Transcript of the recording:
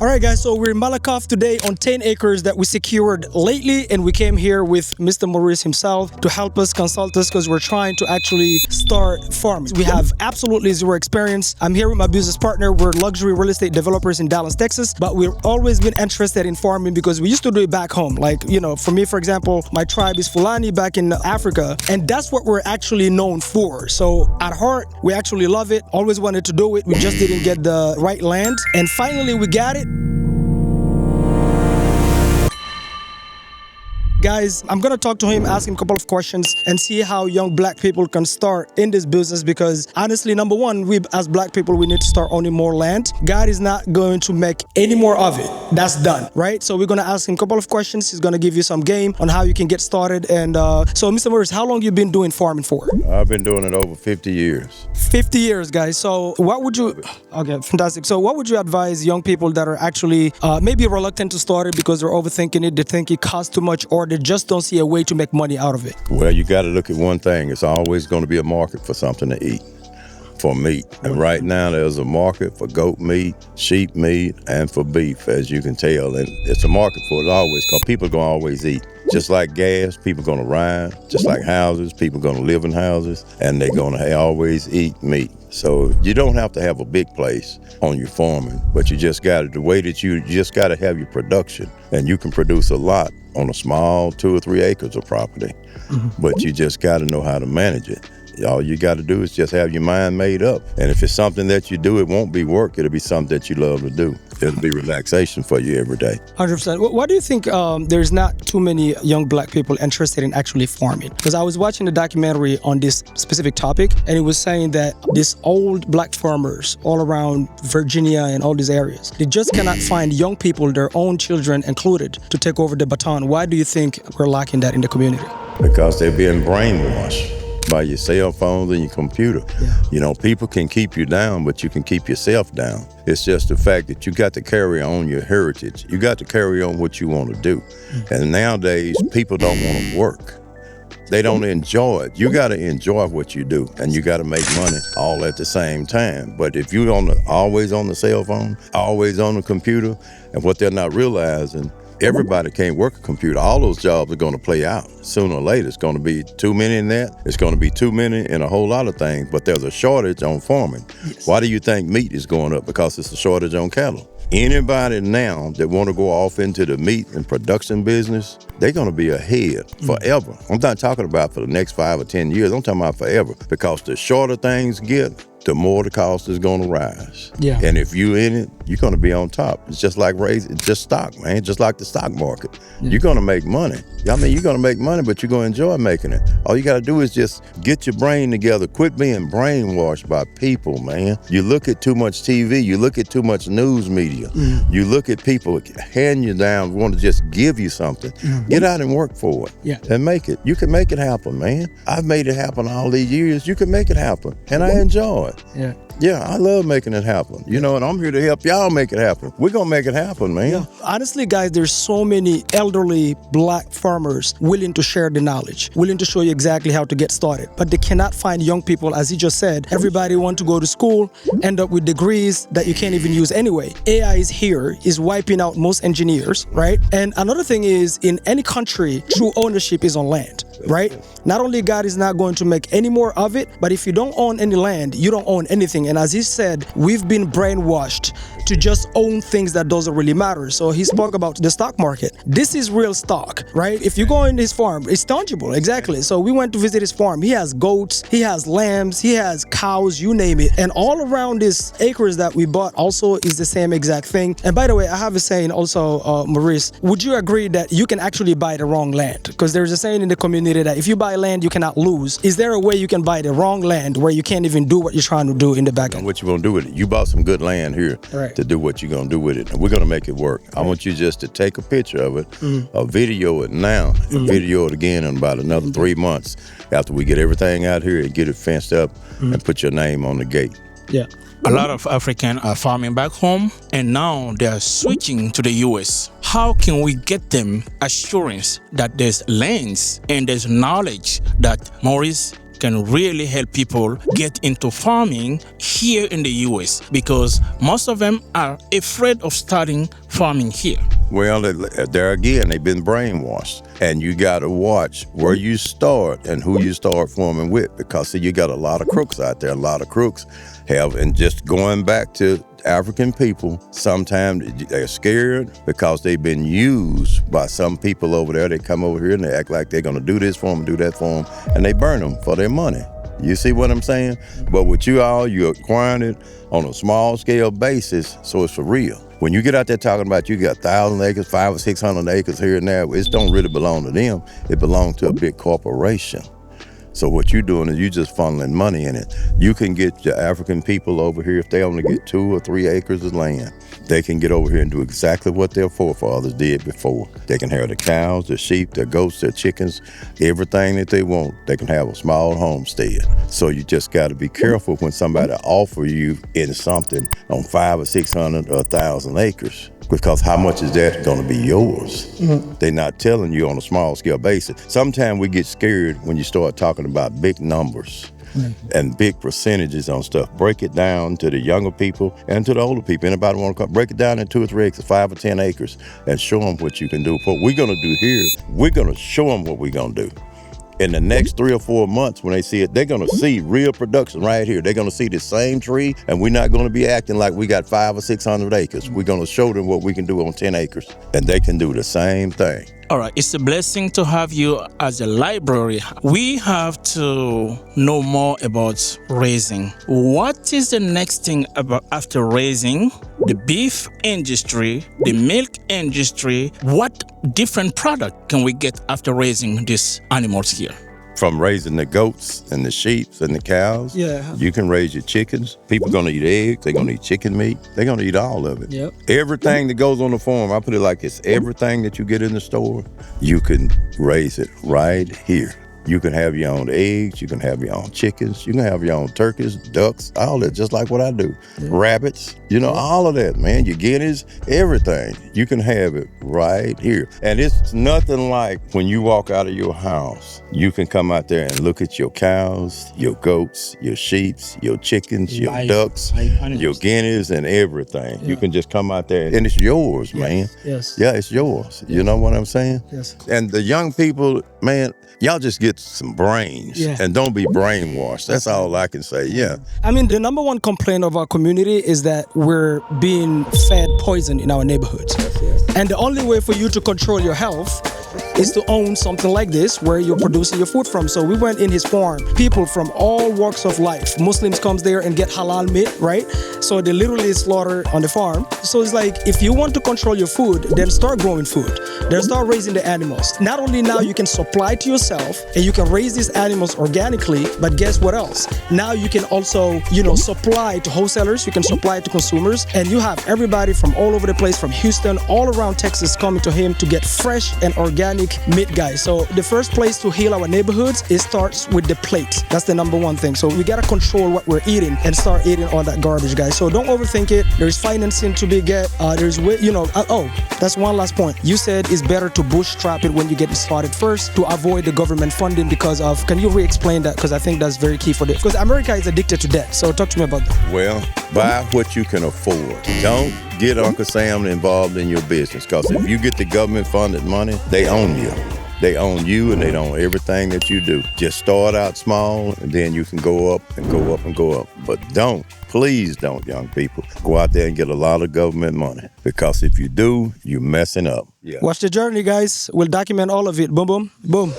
All right, guys, so we're in Malakoff today on 10 acres that we secured lately, and we came here with Mr. Maurice himself to help us, consult us, because we're trying to actually start farms. We have absolutely zero experience. I'm here with my business partner. We're luxury real estate developers in Dallas, Texas, but we've always been interested in farming because we used to do it back home. Like, you know, for me, for example, my tribe is Fulani back in Africa, and that's what we're actually known for. So at heart, we actually love it, always wanted to do it. We just didn't get the right land, and finally we got it. Guys, I'm gonna talk to him, ask him a couple of questions, and see how young black people can start in this business, because honestly, number one, we as black people, we need to start owning more land. God is not going to make any more of it. That's done, right? So we're gonna ask him a couple of questions. He's gonna give you some game on how you can get started. And so Mr. Morris, how long you been doing farming for? I've been doing it over 50 years. 50 years, guys. So what would you, okay, fantastic. So what would you advise young people that are actually maybe reluctant to start it because they're overthinking it, they think it costs too much, or they just don't see a way to make money out of it? Well, you got to look at one thing. It's always going to be a market for something to eat, for meat. And right now there's a market for goat meat, sheep meat, and for beef, as you can tell. And it's a market for it always, because people are going to always eat. Just like gas, people are going to ride. Just like houses, people are going to live in houses, and they're going to always eat meat. So you don't have to have a big place on your farming, but you just got to, the way that you just got to have your production, and you can produce a lot on a small 2 or 3 acres of property, but you just got to know how to manage it. All you got to do is just have your mind made up. And if it's something that you do, it won't be work. It'll be something that you love to do. It'll be relaxation for you every day. 100%. Why do you think there's not too many young black people interested in actually farming? Because I was watching a documentary on this specific topic, and it was saying that these old black farmers all around Virginia and all these areas, they just cannot find young people, their own children included, to take over the baton. Why do you think we're lacking that in the community? Because they're being brainwashed by your cell phones and your computer. You know, people can keep you down, but you can keep yourself down. It's just the fact that you got to carry on your heritage. You got to carry on what you want to do. And nowadays, people don't want to work. They don't enjoy it. You got to enjoy what you do, and you got to make money all at the same time. But if you're always on the cell phone, always on the computer, and what they're not realizing, everybody can't work a computer. All those jobs are going to play out. Sooner or later, it's going to be too many in that. It's going to be too many in a whole lot of things. But there's a shortage on farming. Why do you think meat is going up? Because it's a shortage on cattle. Anybody now that want to go off into the meat and production business, they're going to be ahead forever. I'm not talking about for the next 5 or 10 years. I'm talking about forever. Because the shorter things get, the more the cost is going to rise. And if you're in it, you're going to be on top. It's just like just stock, man. Just like the stock market. You're going to make money. I mean, you're going to make money, but you're going to enjoy making it. All you got to do is just get your brain together. Quit being brainwashed by people, man. You look at too much TV. You look at too much news media. You look at people hand you down, want to just give you something. Get out and work for it and make it. You can make it happen, man. I've made it happen all these years. You can make it happen, and I enjoy it. Yeah, I love making it happen. You know, and I'm here to help y'all make it happen. We're going to make it happen, man. Honestly, guys, there's so many elderly black farmers willing to share the knowledge, willing to show you exactly how to get started. But they cannot find young people, as he just said. Everybody want to go to school, end up with degrees that you can't even use anyway. AI is here, is wiping out most engineers, right? And another thing is, in any country, true ownership is on land, right? Not only God is not going to make any more of it, but if you don't own any land, you don't own anything. And as he said, we've been brainwashed to just own things that doesn't really matter. So he spoke about the stock market. This is real stock, right? If you go in his farm, it's tangible, exactly. So we went to visit his farm. He has goats, he has lambs, he has cows, you name it. And all around these acres that we bought also is the same exact thing. And by the way, I have a saying also, Maurice, would you agree that you can actually buy the wrong land? Because there's a saying in the community that if you buy land, you cannot lose. Is there a way you can buy the wrong land where you can't even do what you're trying to do in the back end? What you gonna do with it? You bought some good land here to do what you're gonna do with it, and we're gonna make it work. I want you just to take a picture of it, or video it now, and video it again in about another 3 months after we get everything out here and get it fenced up and put your name on the gate. A lot of Africans are farming back home, and now they are switching to the US. How can we get them assurance that there's lands and there's knowledge that Maurice can really help people get into farming here in the US? Because most of them are afraid of starting farming here. Well, there again, they've been brainwashed. And you got to watch where you start and who you start farming with. Because, see, you got a lot of crooks out there. A lot of crooks have, and just going back to African people, sometimes they're scared because they've been used by some people over there. They come over here and they act like they're going to do this for them, do that for them, and they burn them for their money. You see what I'm saying? But with you all, you're acquiring it on a small scale basis, so it's for real. When you get out there talking about you got 1,000 acres, 500 or 600 acres here and there, it don't really belong to them. It belongs to a big corporation. So what you're doing is you just funneling money in it. You can get your African people over here, if they only get 2 or 3 acres of land, they can get over here and do exactly what their forefathers did before. They can have the cows, the sheep, their goats, their chickens, everything that they want. They can have a small homestead. So you just got to be careful when somebody offer you in something on 500 or 600 or 1,000 acres. Because how much is that going to be yours? Mm-hmm. They're not telling you on a small scale basis. Sometimes we get scared when you start talking about big numbers and big percentages on stuff. Break it down to the younger people and to the older people. Anybody want to come? Break it down in 2 or 3 acres, 5 or 10 acres, and show them what you can do. What we're going to do here, we're going to show them what we're going to do. In the next 3 or 4 months, when they see it, they're going to see real production right here. They're going to see the same tree, and we're not going to be acting like we got 500 or 600 acres. We're going to show them what we can do on 10 acres, and they can do the same thing. All right, it's a blessing to have you as a library. We have to know more about raising. What is the next thing about after raising? The beef industry, the milk industry, what different product can we get after raising these animals here? From raising the goats and the sheep and the cows, you can raise your chickens. People going to eat eggs. They're going to eat chicken meat. They're going to eat all of it. Yep. Everything that goes on the farm, I put it like this, everything that you get in the store, you can raise it right here. You can have your own eggs, you can have your own chickens, you can have your own turkeys, ducks, all that, just like what I do. Yeah. Rabbits, all of that, man. Your guineas, everything. You can have it right here. And it's nothing like when you walk out of your house, you can come out there and look at your cows, your goats, your sheep, your chickens, your ducks, your guineas, and everything. Yeah. You can just come out there and it's yours, man. Yes. Yeah, it's yours. You know what I'm saying? Yes. And the young people, man, y'all just get some brains and don't be brainwashed. That's all I can say. Yeah. I mean, the number one complaint of our community is that we're being fed poison in our neighborhoods. And the only way for you to control your health is to own something like this where you're producing your food from. So we went in his farm. People from all walks of life. Muslims comes there and get halal meat, right? So they literally slaughter on the farm. So it's like, if you want to control your food, then start growing food. Then start raising the animals. Not only now you can supply to yourself and you can raise these animals organically, but guess what else? Now you can also, supply to wholesalers, you can supply to consumers, and you have everybody from all over the place, from Houston, all around Texas coming to him to get fresh and organic meat, guys. So the first place to heal our neighborhoods, it starts with the plate. That's the number one thing. So we gotta control what we're eating and start eating all that garbage, guys. So don't overthink it. There's financing to be get. That's one last point. You said it's better to bootstrap it when you get started first to avoid the government funding because of, can you re-explain that? Because I think that's very key for this. Because America is addicted to debt. So talk to me about that. Well, buy what you can afford. Don't get Uncle Sam involved in your business, because if you get the government funded money, they own you. They own you and they own everything that you do. Just start out small and then you can go up and go up and go up. But please don't, young people, go out there and get a lot of government money, because if you do, you're messing up. Yeah. Watch the journey, guys. We'll document all of it. Boom, boom, boom.